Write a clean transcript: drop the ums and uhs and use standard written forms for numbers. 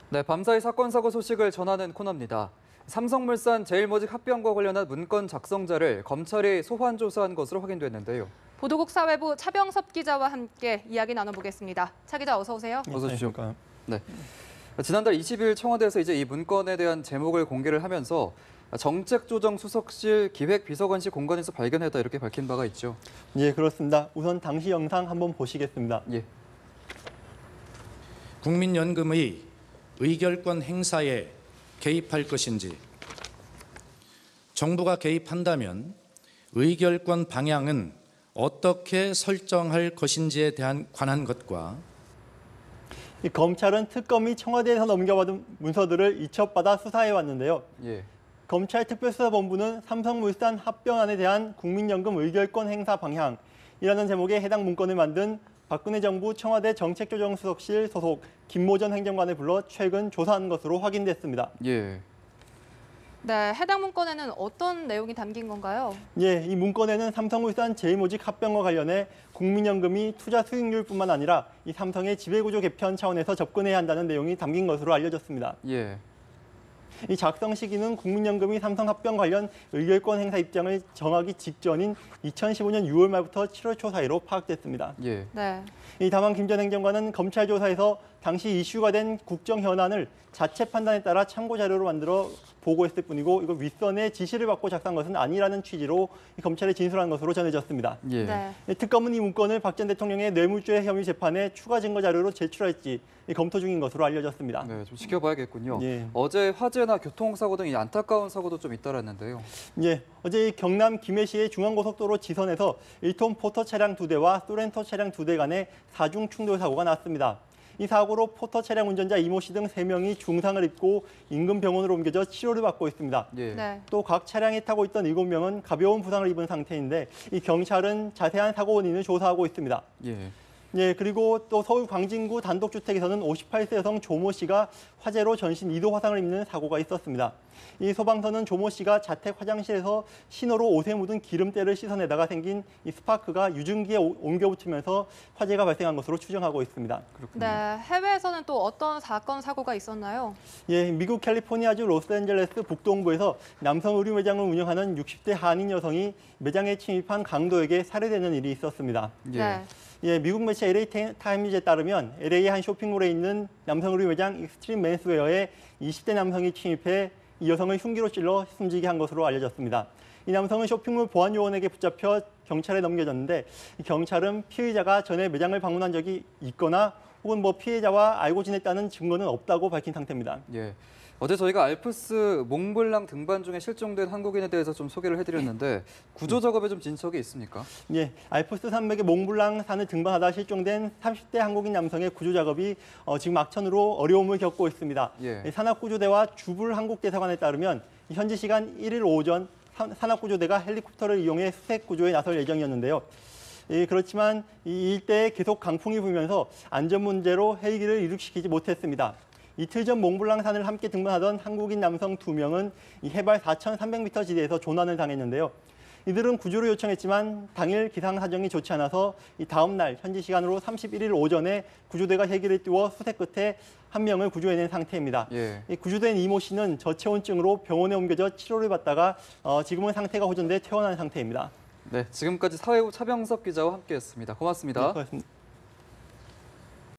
네, 밤사이 사건 사고 소식을 전하는 코너입니다. 삼성물산 제일모직 합병과 관련한 문건 작성자를 검찰이 소환 조사한 것으로 확인됐는데요. 보도국 사회부 차병섭 기자와 함께 이야기 나눠보겠습니다. 차 기자 어서 오세요. 어서 오십시오. 네. 지난달 20일 청와대에서 이제 이 문건에 대한 제목을 공개를 하면서 정책조정수석실 기획비서관실 공간에서 발견했다 이렇게 밝힌 바가 있죠. 예, 그렇습니다. 우선 당시 영상 한번 보시겠습니다. 예. 국민연금의 의결권 행사에 개입할 것인지, 정부가 개입한다면 의결권 방향은 어떻게 설정할 것인지에 관한 것과 이 검찰은 특검이 청와대에서 넘겨받은 문서들을 이첩받아 수사해 왔는데요. 예. 검찰 특별수사본부는 삼성물산 합병안에 대한 국민연금 의결권 행사 방향이라는 제목의 해당 문건을 만든 박근혜 정부 청와대 정책조정수석실 소속 김모전 행정관을 불러 최근 조사한 것으로 확인됐습니다. 예. 네, 해당 문건에는 어떤 내용이 담긴 건가요? 예, 이 문건에는 삼성물산 제일모직 합병과 관련해 국민연금이 투자 수익률뿐만 아니라 이 삼성의 지배구조 개편 차원에서 접근해야 한다는 내용이 담긴 것으로 알려졌습니다. 예. 이 작성 시기는 국민연금이 삼성 합병 관련 의결권 행사 입장을 정하기 직전인 2015년 6월 말부터 7월 초 사이로 파악됐습니다. 예. 네. 다만 김 전 행정관은 검찰 조사에서 당시 이슈가 된 국정 현안을 자체 판단에 따라 참고 자료로 만들어 보고했을 뿐이고 이거 윗선의 지시를 받고 작성한 것은 아니라는 취지로 검찰에 진술한 것으로 전해졌습니다. 예. 네. 특검은 이 문건을 박 전 대통령의 뇌물죄 혐의 재판에 추가 증거 자료로 제출할지 검토 중인 것으로 알려졌습니다. 네, 좀 지켜봐야겠군요. 예. 어제 화재나 교통사고 등 안타까운 사고도 좀 잇따랐는데요. 예, 어제 경남 김해시의 중앙고속도로 지선에서 1톤 포터 차량 2대와 소렌토 차량 2대 간의 사중 충돌 사고가 났습니다. 이 사고로 포터 차량 운전자 이모 씨 등 3명이 중상을 입고 인근 병원으로 옮겨져 치료를 받고 있습니다. 예. 네. 또 각 차량에 타고 있던 7명은 가벼운 부상을 입은 상태인데 이 경찰은 자세한 사고 원인을 조사하고 있습니다. 예. 예, 그리고 또 서울 광진구 단독주택에서는 58세 여성 조모 씨가 화재로 전신 2도 화상을 입는 사고가 있었습니다. 이 소방서는 조모 씨가 자택 화장실에서 신호로 옷에 묻은 기름때를 씻어내다가 생긴 이 스파크가 유증기에 옮겨 붙으면서 화재가 발생한 것으로 추정하고 있습니다. 그렇군요. 네, 해외에서는 또 어떤 사건, 사고가 있었나요? 예, 미국 캘리포니아주 로스앤젤레스 북동부에서 남성 의류 매장을 운영하는 60대 한인 여성이 매장에 침입한 강도에게 살해되는 일이 있었습니다. 예. 네. 예, 미국 매체 LA 타임즈에 따르면 LA 한 쇼핑몰에 있는 남성 의류 매장 익스트림 맨스웨어에 20대 남성이 침입해 이 여성을 흉기로 찔러 숨지게 한 것으로 알려졌습니다. 이 남성은 쇼핑몰 보안 요원에게 붙잡혀 경찰에 넘겨졌는데 이 경찰은 피의자가 전에 매장을 방문한 적이 있거나 혹은 피해자와 알고 지냈다는 증거는 없다고 밝힌 상태입니다. 예. 어제 저희가 알프스 몽블랑 등반 중에 실종된 한국인에 대해서 좀 소개를 해드렸는데 구조 작업에 좀 진척이 있습니까? 예, 알프스 산맥의 몽블랑 산을 등반하다 실종된 30대 한국인 남성의 구조 작업이 지금 악천후로 어려움을 겪고 있습니다. 예. 산악구조대와 주불 한국대사관에 따르면 현지 시간 1일 오전 산악구조대가 헬리콥터를 이용해 수색 구조에 나설 예정이었는데요. 그렇지만 이 일대에 계속 강풍이 불면서 안전 문제로 헬기를 이륙시키지 못했습니다. 이틀 전 몽블랑 산을 함께 등반하던 한국인 남성 2명은 이 해발 4,300m 지대에서 조난을 당했는데요. 이들은 구조를 요청했지만 당일 기상 사정이 좋지 않아서 이 다음 날 현지 시간으로 31일 오전에 구조대가 헬기를 띄워 수색 끝에 한 명을 구조해낸 상태입니다. 예. 이 구조된 이모 씨는 저체온증으로 병원에 옮겨져 치료를 받다가 지금은 상태가 호전돼 퇴원한 상태입니다. 네, 지금까지 사회부 차병섭 기자와 함께했습니다. 고맙습니다. 네, 고맙습니다.